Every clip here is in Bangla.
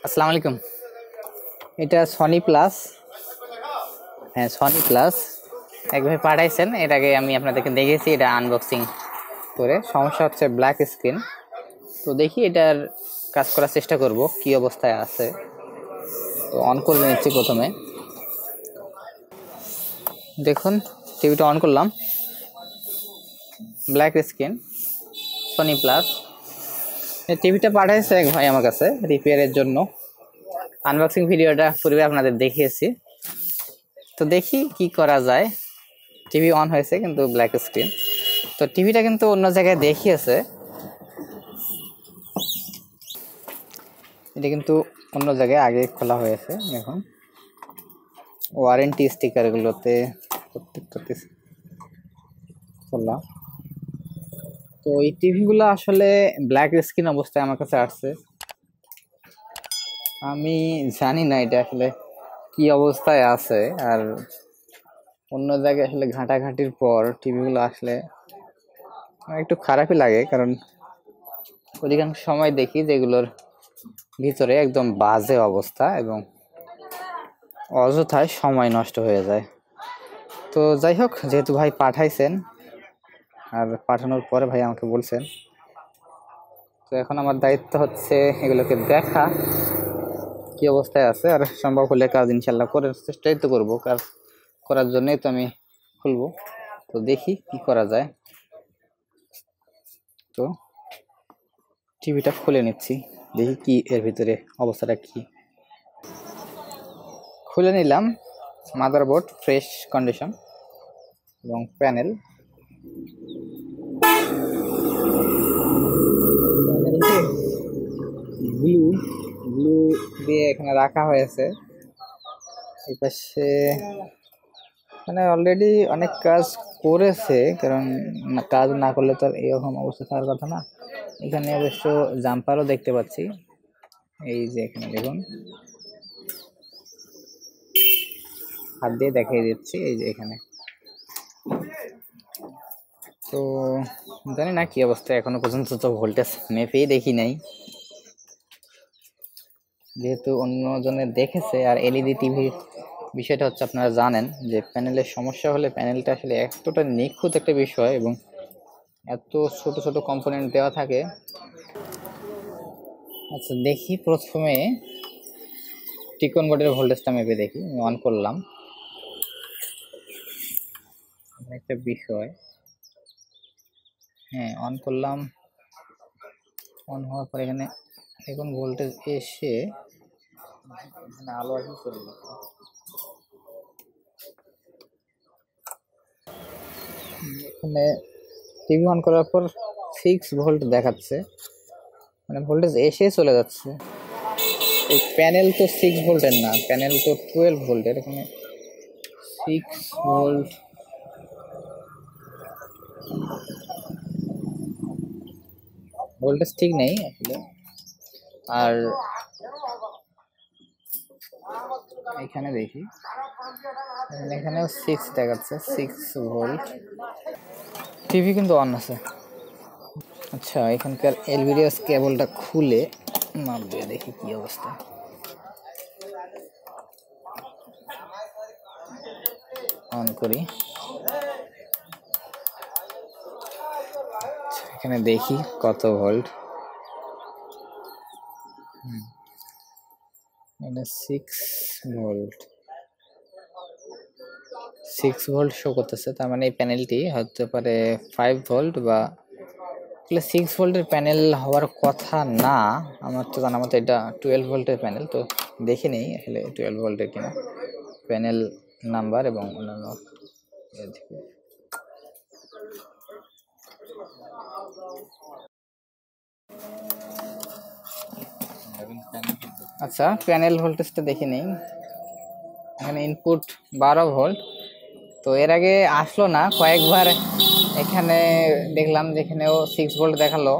আসসালামু আলাইকুম। এটা সনি প্লাস, হ্যাঁ সনি প্লাস এক ভাই পাঠাইছেন। এর আগে আমি আপনাদেরকে দেখেছি এটা আনবক্সিং করে। সমস্যা হচ্ছে ব্ল্যাক স্ক্রিন। তো দেখি এটার কাজ করার চেষ্টা করব কি অবস্থায় আছে। তো অন করে নিচ্ছি প্রথমে। দেখুন টিভিটা অন করলাম, ব্ল্যাক স্ক্রিন সনি প্লাস। টিভিটা পাঠাইছে এক ভাই আমার কাছে রিপেয়ারের জন্য। আনবক্সিং ভিডিওটা পূর্বে আপনাদের দেখিয়েছি। তো দেখি কি করা যায়। টিভি অন হয়েছে কিন্তু ব্ল্যাক স্ক্রিন। তো টিভিটা কিন্তু অন্য জায়গায় দেখিয়েছে, এটা কিন্তু অন্য জায়গায় আগে খোলা হয়েছে। এখন ওয়ারেন্টি স্টিকারগুলোতে প্রত্যেকটাতে খোলা। তো এই টিভিগুলো আসলে ব্ল্যাক স্ক্রিন অবস্থায় আমার কাছে আসছে। আমি জানি না এটা আসলে কি অবস্থায় আছে। আর অন্য জায়গায় আসলে ঘাঁটাঘাঁটির পর টিভিগুলো আসলে একটু খারাপই লাগে, কারণ অধিকাংশ সময় দেখি যেগুলোর ভিতরে একদম বাজে অবস্থা এবং অযথায় সময় নষ্ট হয়ে যায়। তো যাই হোক, যেহেতু ভাই পাঠাইছেন আর পাঠানোর পরে ভাই আমাকে বলছেন, তো এখন আমার দায়িত্ব হচ্ছে এগুলোকে দেখা কি অবস্থায় আছে। আর সম্ভব হলে কাজ ইনশাল্লাহ করার চেষ্টাই তো করবো। কাজ করার জন্যই তো আমি খুলবো। তো দেখি কি করা যায়। তো টিভিটা খুলে নিচ্ছি, দেখি কি এর ভিতরে অবস্থাটা কি। খুলে নিলাম। মাদারবোর্ড ফ্রেশ কন্ডিশন এবং প্যানেল ব্লু ব্লু দিয়ে এখানে রাখা হয়েছে। এই পাশে মানে অলরেডি অনেক কাজ করেছে, কারণ কাজ না করলে তো এরকম অবস্থা থাকার কথা না। এখানে অবশ্য জাম্পারও দেখতে পাচ্ছি, এই যে এখানে দেখুন, হাত দিয়ে দেখিয়ে দিচ্ছি, এই যে এখানে। তো জানি না কি অবস্থা, এখনো পর্যন্ত তো ভোল্টেজ মেপেই দেখি নাই, যেহেতু অন্যজনে দেখেছে। আর এলইডি টিভির বিষয়টা হচ্ছে আপনারা জানেন যে প্যানেলের সমস্যা হলে প্যানেলটা আসলে এতটা নিখুঁত একটা বিষয় এবং এত ছোট ছোট কম্পোনেন্ট দেওয়া থাকে। আচ্ছা দেখি প্রথমে টিকন বোর্ডের ভোল্টেজটা মেপে দেখি। আমি অন করলাম, একটা বিষয়, হ্যাঁ অন করলাম। অন হওয়ার পর এখানে দেখুন ভোল্টেজ এসে এখানে আলো আসে চলে গেছে। এখানে টিভি অন করার পর 6 ভোল্ট দেখাচ্ছে, মানে ভোল্টেজ এসে চলে যাচ্ছে। এই প্যানেল তো 6 ভোল্টের না, প্যানেল তো 12 ভোল্টের। এখানে 6 ভোল্ট, ভোল্টেজ ঠিক নেই আসলে। আর এখানে দেখি, এখানেও 6 দেখাচ্ছে, 6 ভোল্ট। টিভি কিন্তু অন আছে। আচ্ছা এখানকার এলভিডিএস কেবলটা খুলে মাপ দিয়ে দেখি কি অবস্থা। অন করি, এখানে দেখি কত ভোল্ট। এটা 6 ভোল্ট, 6 ভোল্ট শো করতেছে। তার মানে এই প্যানেলটি হতে পারে 5 ভোল্ট, বা 6 ভোল্টের প্যানেল হওয়ার কথা না। আমার তো জানা মতো এটা 12 ভোল্টের প্যানেল। তো দেখে নেই আসলে 12 ভোল্টের কিনা, প্যানেল নাম্বার এবং অন্যান্য। আচ্ছা প্যানেল ভোল্টেজটা দেখে নেই। এখানে ইনপুট 12 ভোল্ট। তো এর আগে আসলো না, কয়েকবার এখানে দেখলাম যেখানেও 6 ভোল্ট দেখালো।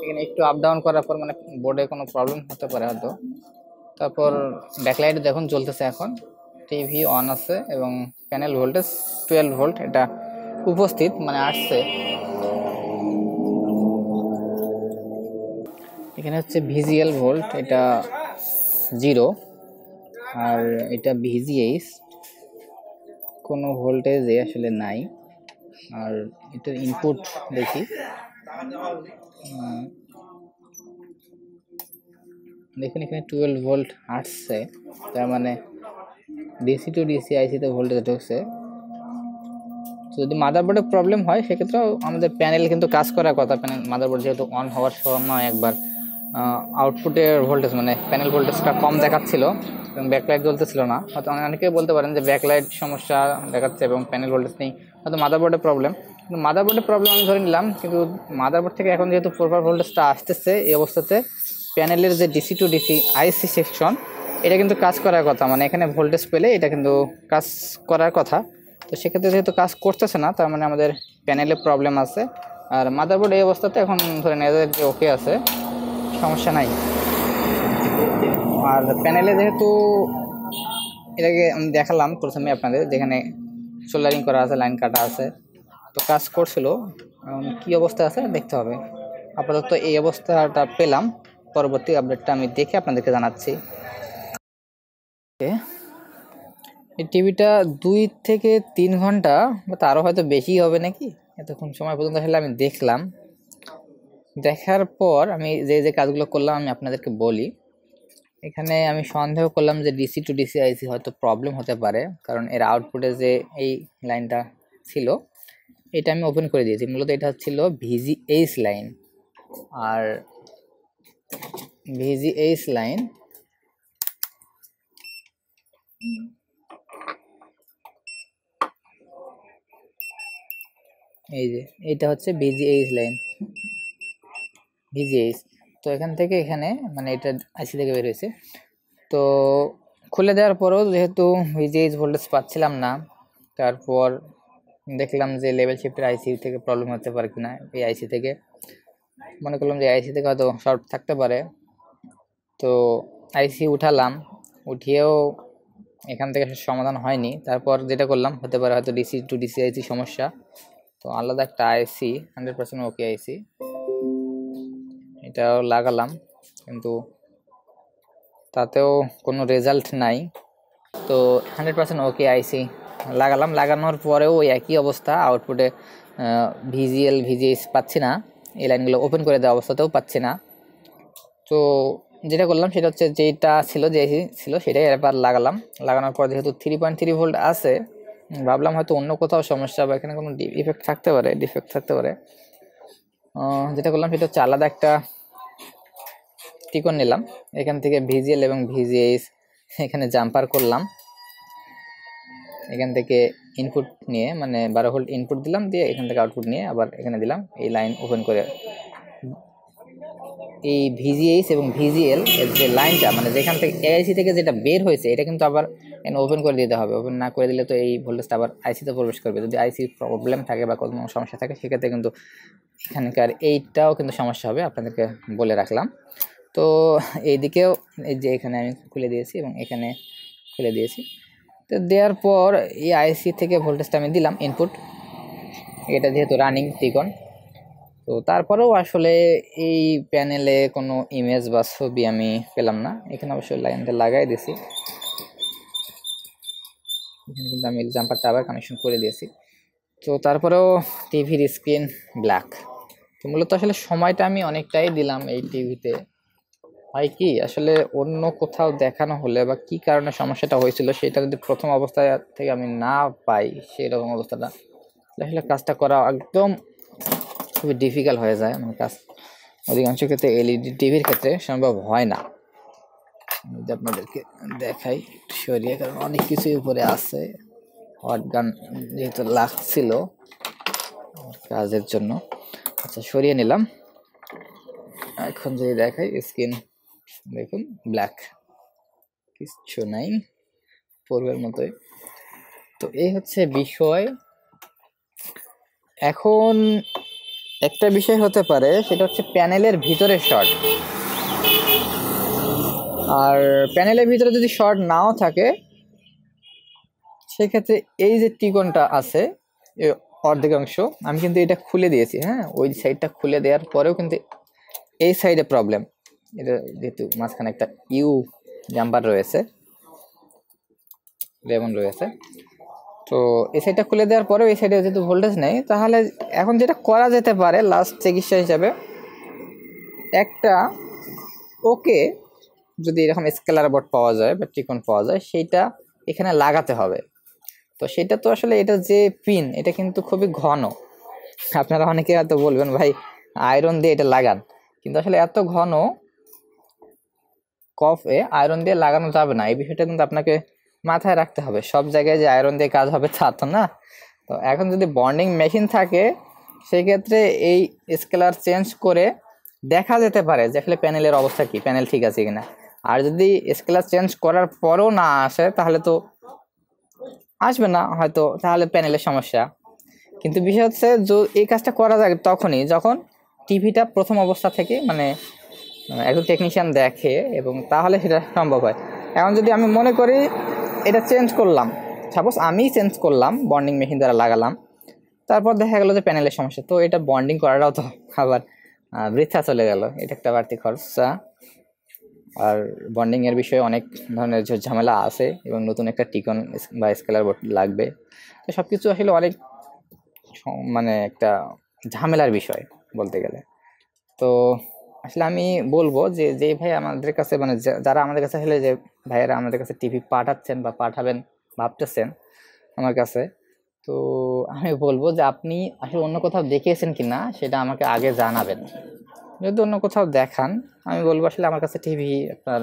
এখানে একটু আপ ডাউন করার পর মানে বোর্ডে কোনো প্রবলেম হতে পারে হয়তো। তারপর ব্যাকলাইট দেখুন চলতেছে এখন, টিভি অন আছে এবং প্যানেল ভোল্টেজ 12 ভোল্ট এটা উপস্থিত, মানে আসছে। এখানে হচ্ছে ভিজিএল ভোল্ট, এটা 0, আর এটা ভিজিএইচ, কোনো ভোল্টেজে আসলে নাই। আর এটার ইনপুট দেখি, দেখুন এখানে 12 ভোল্ট আসছে, তার মানে ডিসি টু ডিসি আইসিতে ভোল্টেজ ঢুকছে। যদি মাদারবোর্ডে প্রবলেম হয় সেক্ষেত্রেও আমাদের প্যানেল কিন্তু কাজ করার কথা। প্যানেল মাদারবোর্ড যেহেতু অন হওয়ার সময় একবার আউটপুটের ভোল্টেজ মানে প্যানেল ভোল্টেজটা কম দেখাচ্ছিল এবং ব্যাকলাইট জ্বলতেছিল না। হয়তো অনেকে বলতে পারেন যে ব্যাকলাইট সমস্যা দেখাচ্ছে এবং প্যানেল ভোল্টেজ নেই, হয়তো মাদারবোর্ডের প্রবলেম। কিন্তু মাদারবোর্ডের প্রবলেম আমি ধরে নিলাম, কিন্তু মাদারবোর্ড থেকে এখন যেহেতু প্রপার ভোল্টেজটা আসতেছে, এই অবস্থাতে প্যানেলের যে ডিসি টু ডিসি আইসি সেকশন এটা কিন্তু কাজ করার কথা, মানে এখানে ভোল্টেজ পেলে এটা কিন্তু কাজ করার কথা। তো সেক্ষেত্রে যেহেতু কাজ করতেছে না, তার মানে আমাদের প্যানেলে প্রবলেম আছে। আর মাদারবোর্ড এই অবস্থাতে এখন ধরে নেওয়া যায় যে ওকে আছে, সমস্যা নাই। আর প্যানেলে যেহেতু এটাকে আমি দেখালাম প্রথমে আপনাদের, যেখানে সোল্ডারিং করা আছে, লাইন কাটা আছে, তো কাজ করছিল। কী অবস্থা আছে দেখতে হবে। আপাতত এই অবস্থাটা পেলাম, পরবর্তী আপডেটটা আমি দেখে আপনাদেরকে জানাচ্ছি। এই টিভিটা 2 থেকে 3 ঘন্টা বা তারও হয়তো বেশি হবে নাকি, এতক্ষণ সময় পর্যন্ত আসলে আমি দেখলাম। দেখার পর আমি যে কাজগুলো করলাম আমি আপনাদেরকে বলি। এখানে আমি সন্দেহ করলাম যে ডিসি টু ডিসি আইসি হয়তো প্রবলেম হতে পারে, কারণ এর আউটপুটে যে এই লাইনটা ছিল এটা আমি ওপেন করে দিয়েছি। মূলত এটা ছিল ভিজিএইচ লাইন, আর ভিজিএইচ লাইন এই যে এটা হচ্ছে ভিজিএইচ লাইন, ভিজিএইচ। তো এখান থেকে এখানে মানে এটা আইসি থেকে বের হয়েছে। তো খুলে দেওয়ার পরেও যেহেতু ভিজিএইচ ভোল্টেজ পাচ্ছিলাম না, তারপর দেখলাম যে লেভেল শিফটের আইসি থেকে প্রবলেম হতে পারে কিনা। এই আইসি থেকে মনে করলাম যে আইসি থেকে হয়তো শর্ট থাকতে পারে, তো আইসি উঠালাম। উঠিয়েও এখান থেকে সমাধান হয়নি। তারপর যেটা করলাম, হতে পারে হয়তো ডিসি টু ডিসি আইসি সমস্যা। তো আলাদা একটা আইসি 100% ওকে আইসি এটাও লাগালাম, কিন্তু তাতেও কোনো রেজাল্ট নাই। তো 100% ওকে আইসি লাগালাম, লাগানোর পরেও ওই একই অবস্থা। আউটপুটে ভিজিএল ভিজিএস পাচ্ছি না, এই লাইনগুলো ওপেন করে দেওয়া অবস্থাতেও পাচ্ছি না। তো যেটা করলাম সেটা হচ্ছে যেটা ছিল যে আইসি ছিল সেটাই এবার লাগালাম। লাগানোর পর যেহেতু 3.3 ভোল্ট আছে, ভাবলাম হয়তো অন্য কোথাও সমস্যা বা এখানে কোনো ডিফেক্ট থাকতে পারে। যেটা করলাম সেটা হচ্ছে আলাদা একটা টিকন নিলাম, এখান থেকে ভিজিএল এবং ভিজিএইচ এখানে জাম্পার করলাম। এখান থেকে ইনপুট নিয়ে মানে 12 ভোল্ট ইনপুট দিলাম, দিয়ে এখান থেকে আউটপুট নিয়ে আবার এখানে দিলাম। এই লাইন ওপেন করে এই ভিজিএইচ এবং ভিজিএল এর যে লাইনটা মানে যেখান থেকে এআইসি থেকে যেটা বের হয়েছে এটা কিন্তু আবার এখানে ওপেন করে দিতে হবে। ওপেন না করে দিলে তো এই ভোল্টেজটা আবার আইসিতে প্রবেশ করবে। যদি আইসি প্রবলেম থাকে বা কোনো সমস্যা থাকে সেক্ষেত্রে কিন্তু এখানকার এইটাও কিন্তু সমস্যা হবে, আপনাদেরকে বলে রাখলাম। তো এইদিকেও এই যে এখানে আমি খুলে দিয়েছি এবং এখানে খুলে দিয়েছি। তো দেওয়ার পর এই আইসি থেকে ভোল্টেজটা আমি দিলাম ইনপুট, এটা যেহেতু রানিং টিকন। তো তারপরেও আসলে এই প্যানেলে কোনো ইমেজ বা ছবি আমি পেলাম না। এখানে অবশ্যই লাইনটা লাগাই দিয়েছি, এখানে কিন্তু আমি জাম্পারটা আবার কানেকশন করে দিয়েছি। তো তারপরেও টিভির স্ক্রিন ব্ল্যাক। তো মূলত আসলে সময়টা আমি অনেকটাই দিলাম এই টিভিতে। হয় কি আসলে অন্য কোথাও দেখানো হলে বা কি কারণে সমস্যাটা হয়েছিল সেটা যদি প্রথম অবস্থায় থেকে আমি না পাই, সেরকম অবস্থাটা আসলে কাজটা করা একদম খুবই ডিফিকাল্ট হয়ে যায়। মানে কাজ অধিকাংশ ক্ষেত্রে এলইডি টিভির ক্ষেত্রে সম্ভব হয় না। যদি আপনাদেরকে দেখাই সরিয়ে, কারণ অনেক কিছুই উপরে আছে। হট গান যেহেতু লাগছিল কাজের জন্য, আচ্ছা সরিয়ে নিলাম। এখন যদি দেখাই স্ক্রিন দেখুন ব্ল্যাক, কিচ্ছু নাই, পূর্বের মতোই। তো এই হচ্ছে বিষয়। এখন একটা বিষয় হতে পারে, সেটা হচ্ছে প্যানেলের ভিতরে শর্ট। আর প্যানেলের ভিতরে যদি শর্ট নাও থাকে সেক্ষেত্রে এই যে ত্রিকোণটা আছে অর্ধেকাংশ আমি কিন্তু এটা খুলে দিয়েছি। হ্যাঁ, ওই সাইডটা খুলে দেওয়ার পরেও কিন্তু এই সাইডে প্রবলেম। এটা যেহেতু মাঝখানে একটা ইউ জাম্পার রয়েছে, লেমন রয়েছে, তো এই সাইডটা খুলে দেওয়ার পরেও এই সাইডে যেহেতু ভোল্টেজ নেই, তাহলে এখন যেটা করা যেতে পারে লাস্ট চিকিৎসা হিসাবে, একটা ওকে যদি এরকম স্কেলার বোর্ড পাওয়া যায় বা ত্রিকোণ পাওয়া যায়, সেইটা এখানে লাগাতে হবে। তো সেটা তো আসলে এটা যে পিন, এটা কিন্তু খুবই ঘন। আপনারা অনেকে হয়তো বলবেন ভাই আয়রন দিয়ে এটা লাগান, কিন্তু আসলে এত ঘন কফে আয়রন দিয়ে লাগানো যাবে না। এই বিষয়টা কিন্তু আপনাকে মাথায় রাখতে হবে। সব জায়গায় যে আয়রন দিয়ে কাজ হবে তা তো না। তো এখন যদি বন্ডিং মেশিন থাকে, সেই ক্ষেত্রে এই স্কেলার চেঞ্জ করে দেখা যেতে পারে যে আসলে প্যানেলের অবস্থা কি, প্যানেল ঠিক আছে কিনা। আর যদি স্কেলার চেঞ্জ করার পরও না আসে, তাহলে তো আসবে না হয়তো, তাহলে প্যানেলের সমস্যা। কিন্তু বিষয় হচ্ছে যে এই কাজটা করা যায় তখনই যখন টিভিটা প্রথম অবস্থা থেকে মানে একজন টেকনিশিয়ান দেখে, এবং তাহলে সেটা সম্ভব হয়। এখন যদি আমি মনে করি এটা চেঞ্জ করলাম, সাপোজ আমি চেঞ্জ করলাম, বন্ডিং মেশিন দ্বারা লাগালাম, তারপর দেখা গেলো যে প্যানেলের সমস্যা, তো এটা বন্ডিং করাটাও তো আবার বৃথা চলে গেল, এটা একটা বাড়তি খরচা। আর বন্ডিংয়ের বিষয়ে অনেক ধরনের ঝামেলা আছে, এবং নতুন একটা টিকন বা স্কেলার বোর্ড লাগবে। তো সব কিছু আসলে অনেক মানে একটা ঝামেলার বিষয় বলতে গেলে। তো আসলে আমি বলবো যে যে ভাই আমাদের কাছে মানে যারা আমাদের কাছে আসলে যে ভাইয়েরা আমাদের কাছে টিভি পাঠাচ্ছেন বা পাঠাবেন ভাবতেছেন আমার কাছে, তো আমি বলবো যে আপনি আসলে অন্য কোথাও দেখিয়েছেন কি না সেটা আমাকে আগে জানাবেন। যদি অন্য কোথাও দেখান, আমি বলবো আসলে আমার কাছে টিভি আপনার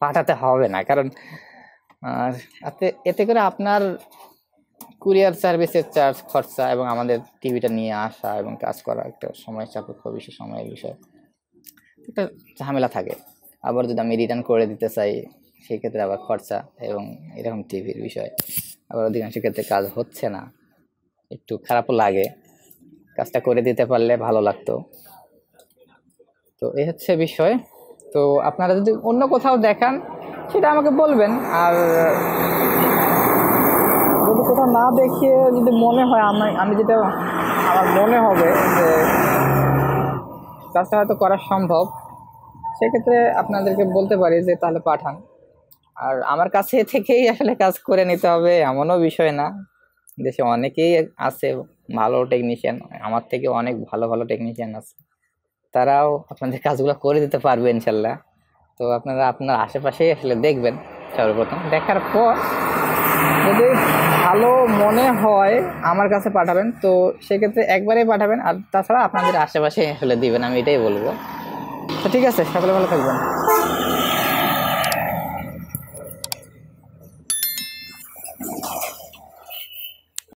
পাঠাতে হবে না, কারণ এতে করে আপনার কুরিয়ার সার্ভিসের চার্জ খরচা এবং আমাদের টিভিটা নিয়ে আসা এবং কাজ করা একটা সময় সাপেক্ষ বিষয়, সময়ের বিষয়, একটা ঝামেলা থাকে। আবার যদি আমি রিটার্ন করে দিতে চাই, সেক্ষেত্রে আবার খরচা, এবং এরকম টিভির বিষয় আবার অধিকাংশ ক্ষেত্রে কাজ হচ্ছে না, একটু খারাপও লাগে। কাজটা করে দিতে পারলে ভালো লাগতো। তো এই হচ্ছে বিষয়। তো আপনারা যদি অন্য কোথাও দেখান সেটা আমাকে বলবেন। আর যদি কোথাও না দেখিয়ে যদি মনে হয় আমি যেটা আমার মনে হবে যে কাজটা হয়তো করা সম্ভব, সেক্ষেত্রে আপনাদেরকে বলতে পারি যে তাহলে পাঠান। আর আমার কাছে থেকেই আসলে কাজ করে নিতে হবে এমনও বিষয় না, দেশে অনেকেই আছে ভালো টেকনিশিয়ান, আমার থেকে অনেক ভালো ভালো টেকনিশিয়ান আছে, তারাও আপনাদের কাজগুলো করে দিতে পারবে ইনশাল্লাহ। তো আপনারা আপনার আশেপাশেই আসলে দেখবেন, সর্বপ্রথম দেখার পর যদি ভালো মনে হয় আমার কাছে পাঠাবেন, তো সেক্ষেত্রে একবারেই পাঠাবেন। আর তাছাড়া আপনাদের আশেপাশে আসলে দিবেন, আমি এটাই বলবো। তো ঠিক আছে, সকলে ভালো থাকবেন।